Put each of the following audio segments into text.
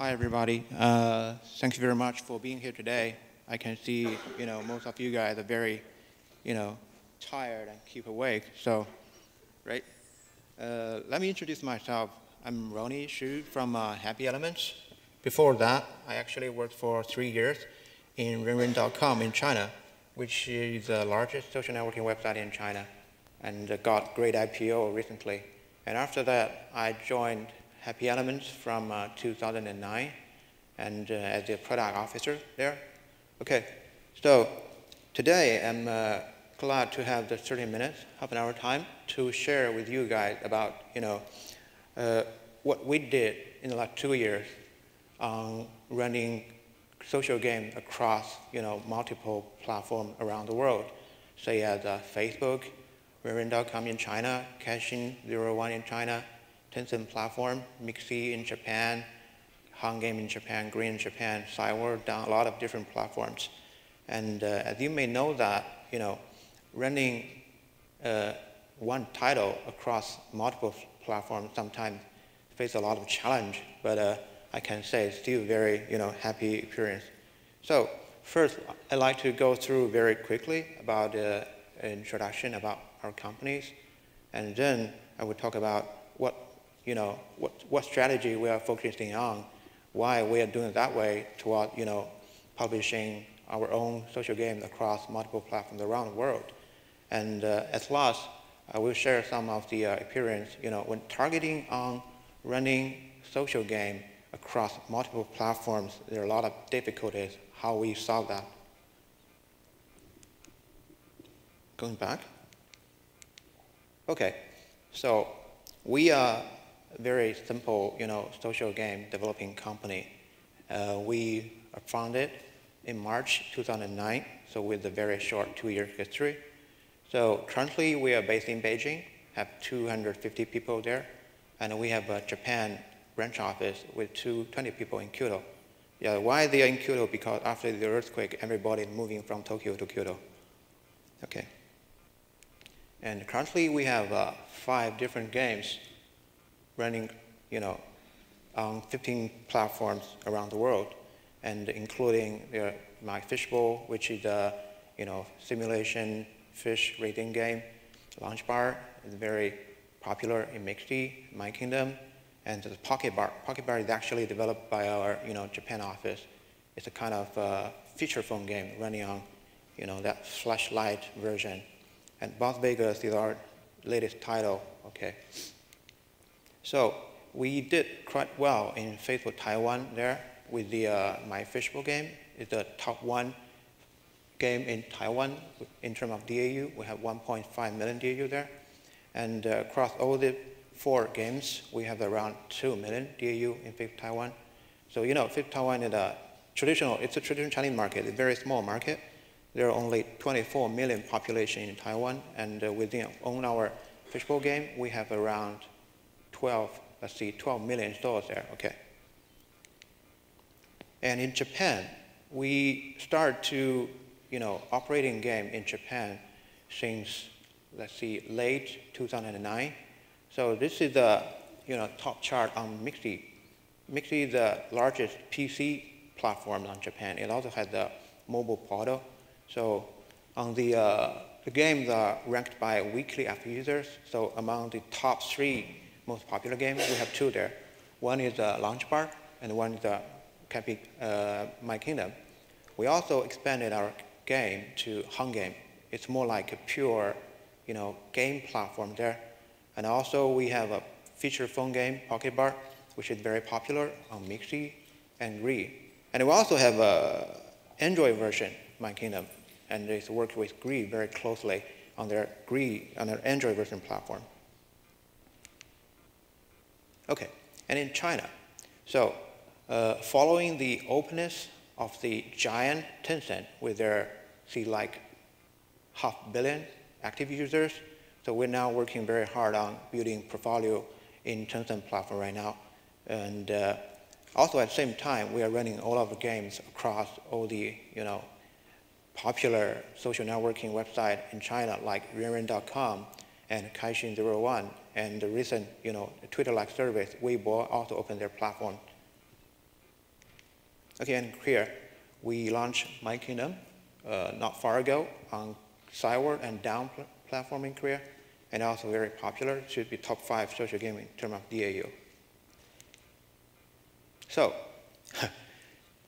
Hi, everybody. Thank you very much for being here today. I can see, most of you guys are very, tired and keep awake. So, right. Let me introduce myself. I'm Rony from Happy Elements. Before that, I actually worked for 3 years in Renren.com in China, which is the largest social networking website in China, and got great IPO recently. And after that, I joined Happy Elements from 2009, and as the product officer there. Okay, so today I'm glad to have the 30 minutes, half an hour time to share with you guys about what we did in the last 2 years on running social games across multiple platforms around the world, say as Facebook, Renren.com in China, Caixin01 in China, Tencent platform, Mixi in Japan, Hangame in Japan, Green in Japan, Cyber, down a lot of different platforms. And as you may know that, running one title across multiple platforms sometimes face a lot of challenge, but I can say it's still very, happy experience. So first, I'd like to go through very quickly about an introduction about our companies, and then I will talk about what strategy we are focusing on, why we are doing it that way toward, publishing our own social games across multiple platforms around the world. And at last, I will share some of the experience, when targeting on running social game across multiple platforms, there are a lot of difficulties, how we solve that. Going back. Okay, so we are a very simple, social game developing company. We are founded in March 2009, so with a very short 2-year history. So currently we are based in Beijing, have 250 people there, and we have a Japan branch office with 20 people in Kyoto. Yeah, why they are in Kyoto? Because after the earthquake, everybody is moving from Tokyo to Kyoto. Okay. And currently we have 5 different games running, on 15 platforms around the world, and including my Fishbowl, which is a, simulation fish rating game. Launch Bar is very popular in Mixi, My Kingdom, and the Pocket Bar. Pocket Bar is actually developed by our, Japan office. It's a kind of feature phone game running on, that flashlight version. And Boss Vegas is our latest title. Okay. So we did quite well in Facebook Taiwan there with the My Fishbowl game. It's the top 1 game in Taiwan in terms of DAU. We have 1.5 million DAU there. And across all the 4 games, we have around 2 million DAU in Facebook Taiwan. So Facebook Taiwan is a traditional Chinese market, a very small market. There are only 24 million population in Taiwan, and within our Fishbowl game, we have around 12 million stores there, okay. And in Japan, we start to, operating game in Japan since, late 2009. So this is the, top chart on Mixi. Mixi is the largest PC platform on Japan. It also has the mobile portal. So on the games are ranked by weekly active users. So among the top 3 most popular games, we have 2 there. One is Launch Bar, and one is My Kingdom. We also expanded our game to Hangame. It's more like a pure, game platform there. And also we have a feature phone game, Pocket Bar, which is very popular on Mixi and Gree. And we also have an Android version, My Kingdom, and it's worked with Gree very closely on their Android version platform. Okay, and in China, so following the openness of the giant Tencent with their, like 500 million active users, so we're now working very hard on building portfolio in Tencent platform right now. And also at the same time, we are running all of the games across all the, popular social networking website in China like Renren.com and Caixin01, and the recent, Twitter-like service, Weibo, also opened their platform. Okay, in Korea, we launched My Kingdom not far ago on sideward and down platform in Korea, and also very popular. It should be top 5 social game in terms of DAU. So,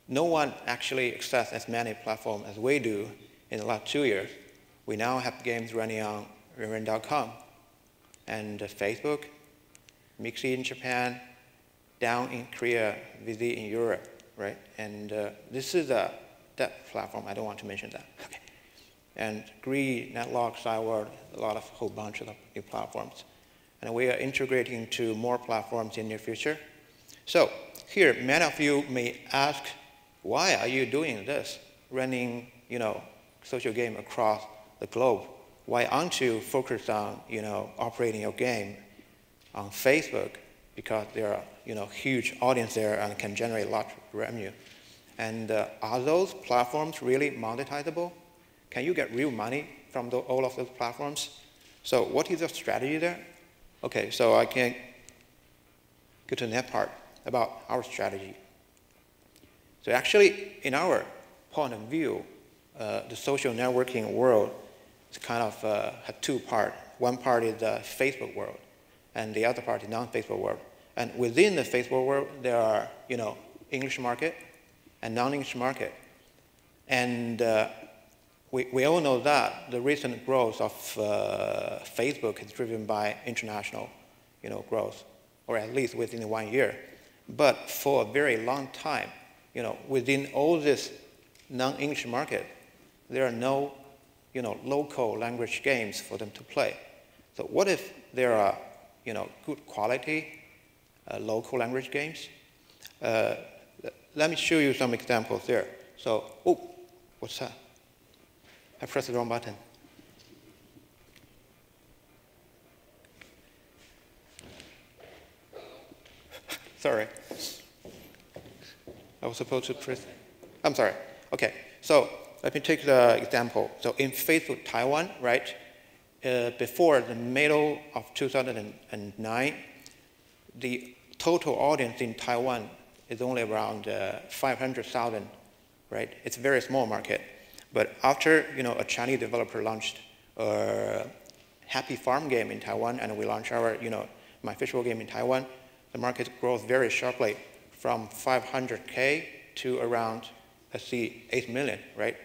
no one actually accessed as many platforms as we do in the last 2 years. We now have games running on Rony.com and Facebook, Mixi in Japan, down in Korea, Vizi in Europe, right? And this is that platform. I don't want to mention that. Okay. And Gree, Netlog, Sideward, a whole bunch of new platforms. And we are integrating to more platforms in the near future. So here, many of you may ask, why are you doing this, running, social game across the globe? Why aren't you focused on, operating your game on Facebook? Because there are, huge audience there and can generate a lot of revenue. And are those platforms really monetizable? Can you get real money from all of those platforms? So what is the strategy there? Okay, so I can go to the next part about our strategy. So actually, in our point of view, the social networking world is kind of have 2 parts. One part is the Facebook world, and the other part is non-Facebook world. And within the Facebook world, there are, English market and non-English market. And we all know that the recent growth of Facebook is driven by international, growth, or at least within 1 year. But for a very long time, within all this non-English market, there are no, local language games for them to play. So what if there are, good quality local language games? Let me show you some examples there. So, oh, what's that? I pressed the wrong button. Sorry. I was supposed to press. I'm sorry. Okay. So let me take the example. So in Facebook Taiwan, right, before the middle of 2009, the total audience in Taiwan is only around 500,000, right? It's a very small market. But after, a Chinese developer launched a Happy Farm game in Taiwan, and we launched our, My Fishbowl game in Taiwan, the market grows very sharply from 500K to around, let's see, 8 million, right?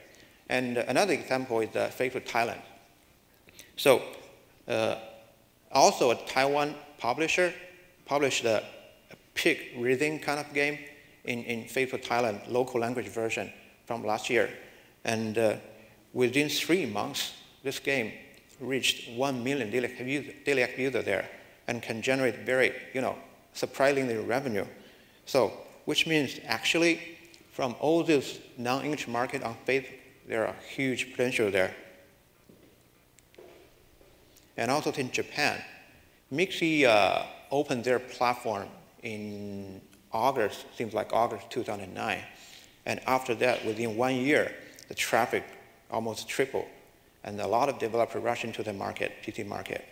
And another example is Facebook Thailand. So also a Taiwan publisher published a pig raising kind of game in Facebook Thailand, local language version from last year. And within 3 months, this game reached 1 million daily active user there and can generate very, surprisingly revenue. So, which means actually from all this non-English market on Facebook, there are huge potential there. And also in Japan, Mixi opened their platform in August, seems like August 2009. And after that, within 1 year, the traffic almost tripled. And a lot of developers rushed into the market, PC market,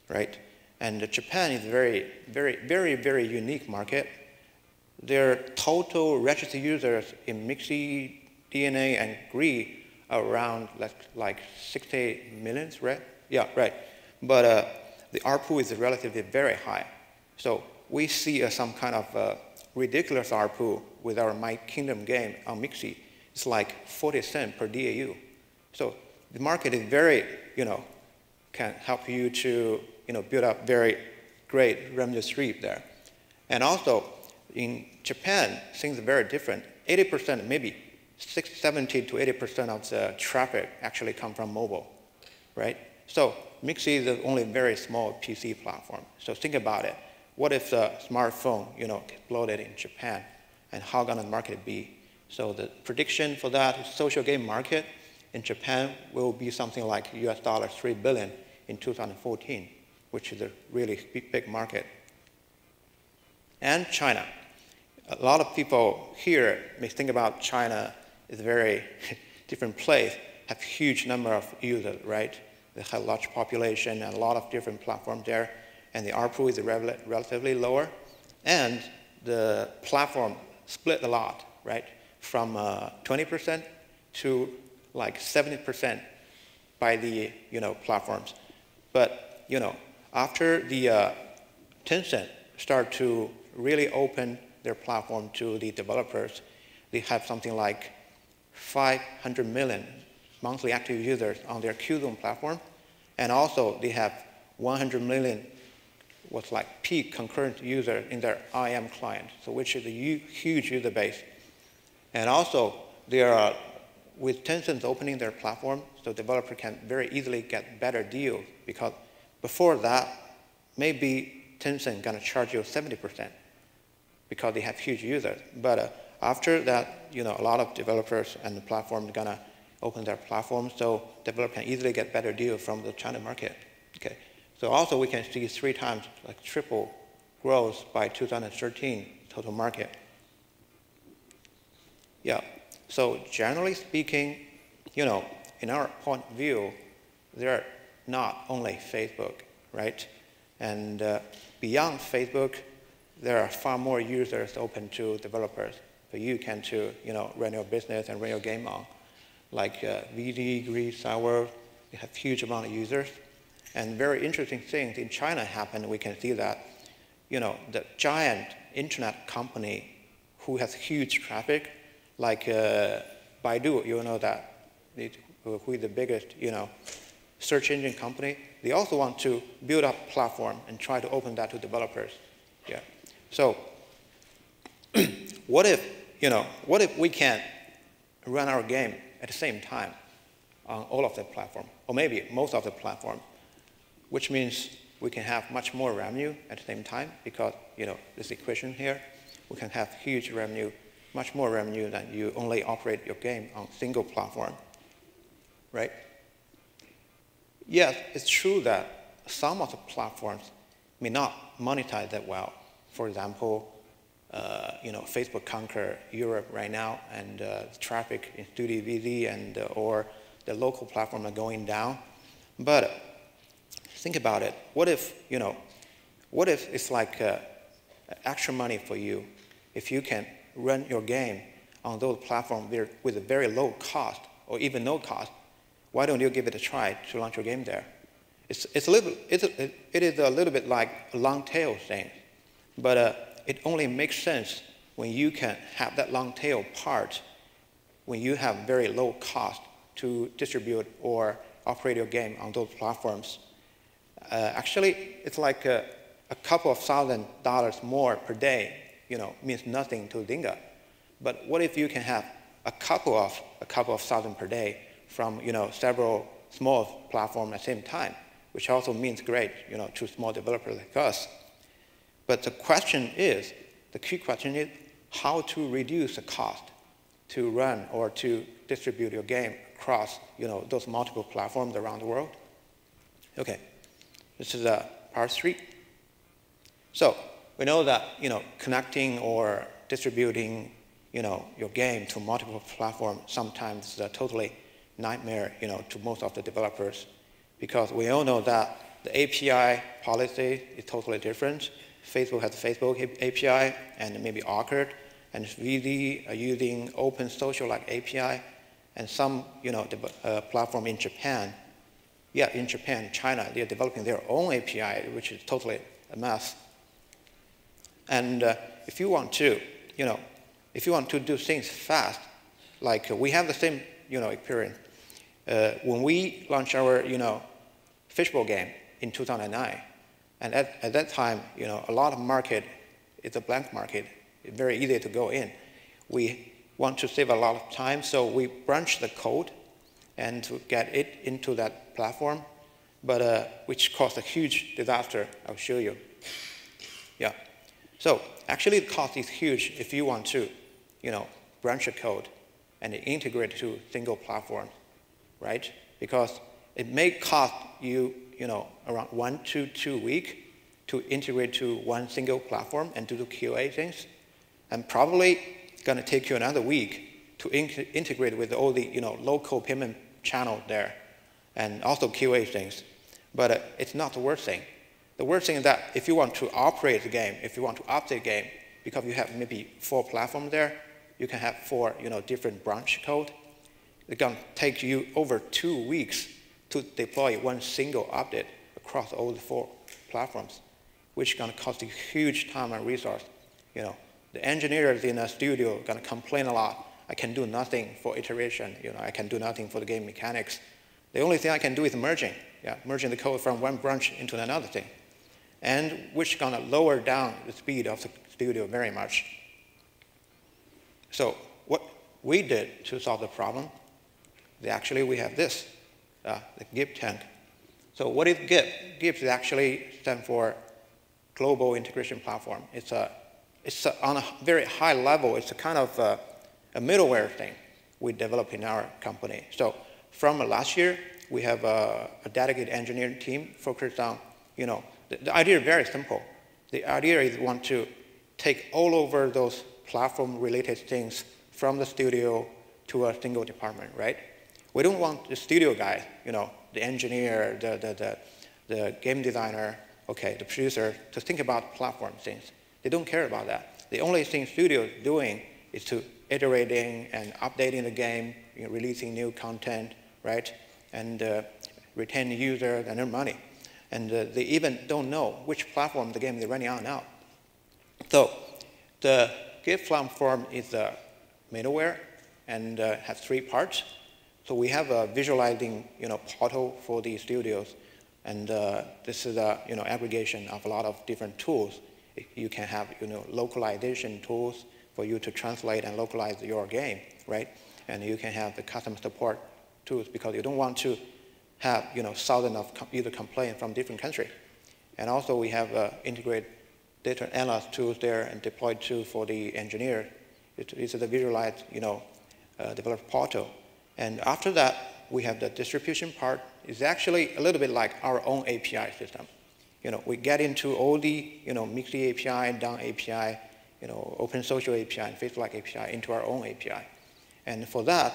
right? And Japan is a very, very, very, very unique market. Their total registered users in Mixi, DNA, and Gree are around like 60 millions, right? Yeah, right. But the ARPU is relatively very high. So we see some kind of ridiculous ARPU with our My Kingdom game on Mixi. It's like 40 cents per DAU. So the market is very, can help you to, build up very great revenue stream there. And also in Japan, things are very different. 80%, maybe 70 to 80% of the traffic actually come from mobile, right? So Mixi is only a very small PC platform. So think about it. What if the smartphone, exploded in Japan, and how gonna the market be? So the prediction for that social game market in Japan will be something like US $3 billion in 2014, which is a really big market. And China. A lot of people here may think about China as a very different place, have huge number of users, right? They have a large population and a lot of different platforms there, and the ARPU is relatively lower, and the platform split a lot, right? from 20% to like 70% by the platforms. But after the Tencent start to really open their platform to the developers, they have something like 500 million monthly active users on their Qzone platform, and also they have 100 million what's like peak concurrent user in their IM client, so which is a huge user base. And also, they are, with Tencent opening their platform, so developer can very easily get better deals, because before that, maybe Tencent gonna charge you 70% because they have huge users. But after that, a lot of developers and the platform are gonna open their platform, so developer can easily get better deals from the China market. Okay. So also we can see 3 times, like triple growth by 2013 total market. Yeah. So generally speaking, in our point of view, they're not only Facebook, right? And beyond Facebook, there are far more users open to developers. So you can run your business and run your game on. Like VD, Greece, Sour, they have huge amount of users. And very interesting things in China happen. We can see that, the giant internet company who has huge traffic, like Baidu, that, who is the biggest, search engine company, they also want to build up a platform and try to open that to developers. Yeah. So what if we can run our game at the same time on all of the platform, or maybe most of the platform, which means we can have much more revenue at the same time, because this equation here, we can have huge revenue, much more revenue than you only operate your game on single platform, right? Yes, it's true that some of the platforms may not monetize that well. For example, Facebook conquer Europe right now, and traffic in Studio VZ and or the local platform are going down. But think about it. What if it's like extra money for you if you can run your game on those platforms with a very low cost or even no cost? Why don't you give it a try to launch your game there? It is a little bit like a long tail thing, but it only makes sense when you can have that long tail part when you have very low cost to distribute or operate your game on those platforms. Actually, it's like a couple of $1,000 more per day, means nothing to Zynga. But what if you can have a couple of thousand per day from several small platforms at the same time, which also means great, to small developers like us. But the key question is how to reduce the cost to run or to distribute your game across those multiple platforms around the world. Okay, this is part 3. So we know that connecting or distributing your game to multiple platforms sometimes is a totally nightmare to most of the developers, because we all know that the API policy is totally different. Facebook has the Facebook API and maybe Awkward, and VZ are using open social like API, and some platform in Japan. Yeah, in Japan, China, they're developing their own API, which is totally a mess. And if you want to do things fast, like we have the same experience. When we launched our fishbowl game in 2009, and at that time a lot of market, it's a blank market, it's very easy to go in. We want to save a lot of time, so we branched the code and to get it into that platform, but which caused a huge disaster. I'll show you. Yeah. So actually, the cost is huge if you want to, branch the code and integrate to single platform, right? Because it may cost you, around 1 to 2 weeks to integrate to one single platform and do the QA things, and probably going to take you another week to integrate with all the, local payment channel there, and also QA things. But it's not the worst thing. The worst thing is that if you want to operate the game, if you want to update the game, because you have maybe 4 platforms there, you can have 4 different branch code. It's going to take you over 2 weeks to deploy one single update across all the 4 platforms, which is going to cost you huge time and resource. The engineers in a studio are going to complain a lot. I can do nothing for iteration. I can do nothing for the game mechanics. The only thing I can do is merging. Merging the code from one branch into another thing, and which is going to lower down the speed of the studio very much. So what we did to solve the problem, actually we have this, the GIP tank. So what is GIP? GIP is actually stands for Global Integration Platform. It's on a very high level. It's a kind of a middleware thing we developed in our company. So from last year, we have a dedicated engineering team focused on, the idea is very simple. The idea is we want to take all over those platform-related things from the studio to a single department, right? We don't want the studio guy, the engineer, the game designer, the producer, to think about platform things. They don't care about that. The only thing studio is doing is to iterating and updating the game, releasing new content, right? And retain users and earn money. And they even don't know which platform the game is running on now. So the GIF platform is a middleware and has 3 parts. So we have a visualizing portal for the studios. And this is a aggregation of a lot of different tools. You can have localization tools for you to translate and localize your game, right? And you can have the custom support tools because you don't want to have thousands of user complaints from different countries. And also we have integrated data analysis tools there and deployed tools for the engineer. It's the visualized developer portal. And after that, we have the distribution part. It's actually a little bit like our own API system. We get into all the Mixi API, Down API, Open Social API, and Facebook API into our own API. And for that,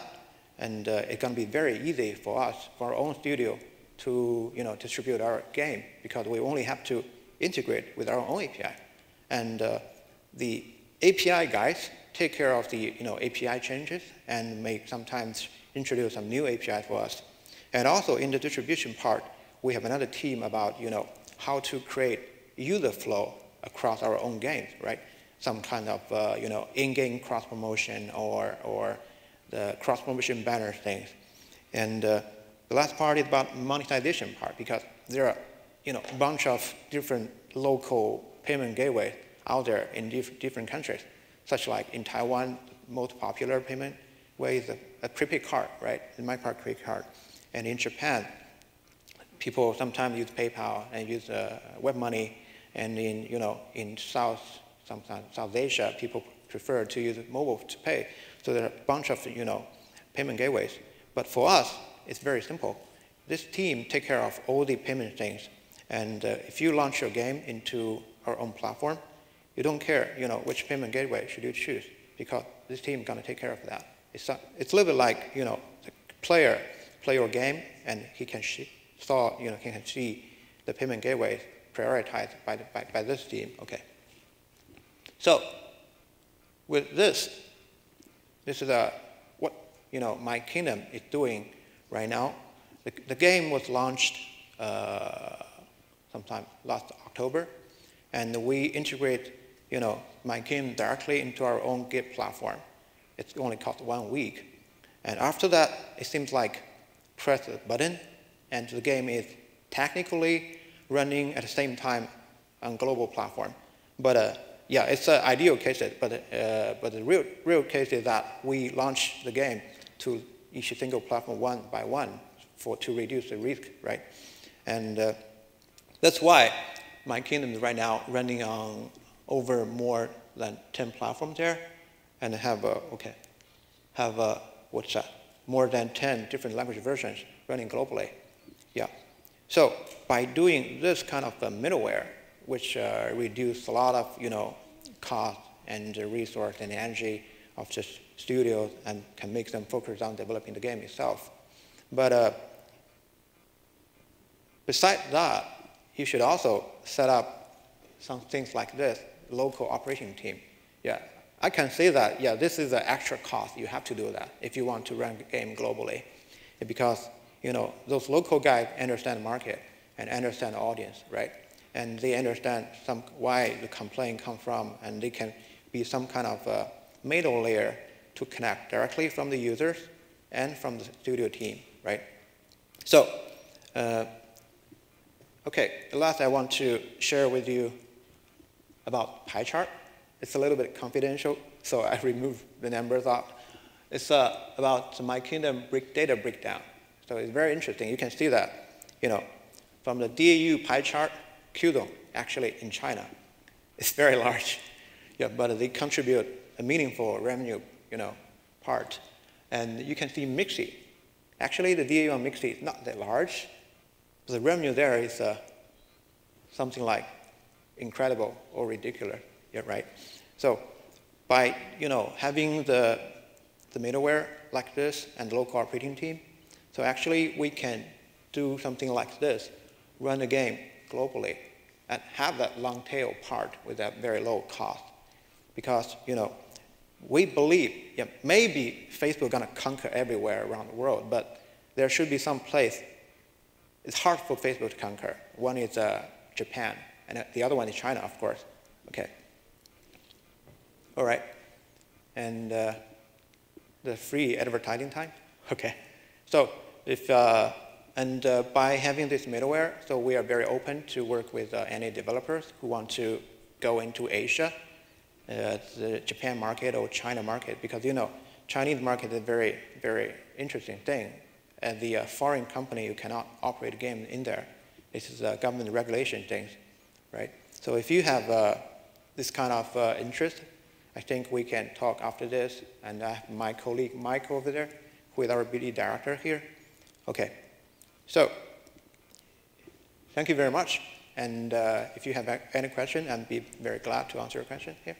it's going to be very easy for us, for our own studio, to distribute our game because we only have to integrate with our own API. And the API guys take care of the API changes and may sometimes introduce some new API for us. And also in the distribution part, we have another team about how to create user flow across our own games, right? Some kind of in-game cross-promotion or the cross-promotion banner things. And the last part is about monetization part because there are a bunch of different local payment gateways out there in different countries, such like in Taiwan, the most popular payment way is a prepaid card, right? In my part, prepaid card. And in Japan, people sometimes use PayPal and use web money. And in South Asia, people prefer to use mobile to pay. So there are a bunch of payment gateways. But for us, it's very simple. This team takes care of all the payment things. And if you launch your game into our own platform, you don't care which payment gateway should you choose because this team is going to take care of that. It's a little bit like the player play your game and he can he can see the payment gateway prioritized by this team. Okay. So with this is what My Kingdom is doing right now. The game was launched sometime last October, and we integrate My Kingdom directly into our own GIP platform. It's only cost 1 week, and after that, it seems like press a button, and the game is technically running at the same time on global platform. But yeah, it's an ideal case, but the real case is that we launch the game to each single platform one by one to reduce the risk, right? And that's why My Kingdom is right now running on over more than 10 platforms there, and have more than 10 different language versions running globally. Yeah. So by doing this kind of middleware, which reduce a lot of cost and resource and energy of the studios and can make them focus on developing the game itself. But besides that, you should also set up some things like this, local operation team. Yeah, I can say that, yeah, this is an extra cost. You have to do that if you want to run a game globally. Because, those local guys understand the market and understand the audience, right? And they understand why the complaint comes from, and they can be some kind of middle layer to connect directly from the users and from the studio team, right? So, okay, the last I want to share with you about pie chart. It's a little bit confidential, so I removed the numbers out. It's about my kingdom data breakdown. So it's very interesting. You can see that, from the DAU pie chart, Qdong, actually in China, it's very large. Yeah, but they contribute a meaningful revenue, part. And you can see Mixi. Actually, the DAU on Mixi is not that large. The revenue there is something like incredible or ridiculous. Yeah, right. So by having the middleware like this and local operating team, so actually we can do something like this, run the game globally, and have that long tail part with that very low cost. Because we believe maybe Facebook gonna conquer everywhere around the world, but there should be some place. It's hard for Facebook to conquer. One is Japan, and the other one is China, of course. Okay. All right. And the free advertising time. Okay. So if by having this middleware, so we are very open to work with any developers who want to go into Asia, the Japan market or China market, because Chinese market is a very, very interesting thing. As the foreign company, you cannot operate a game in there. This is a government regulation thing, right? So if you have this kind of interest, I think we can talk after this. And I have my colleague Mike over there, who is our BD director here. Okay, so thank you very much. And if you have any question, I'd be very glad to answer your question here.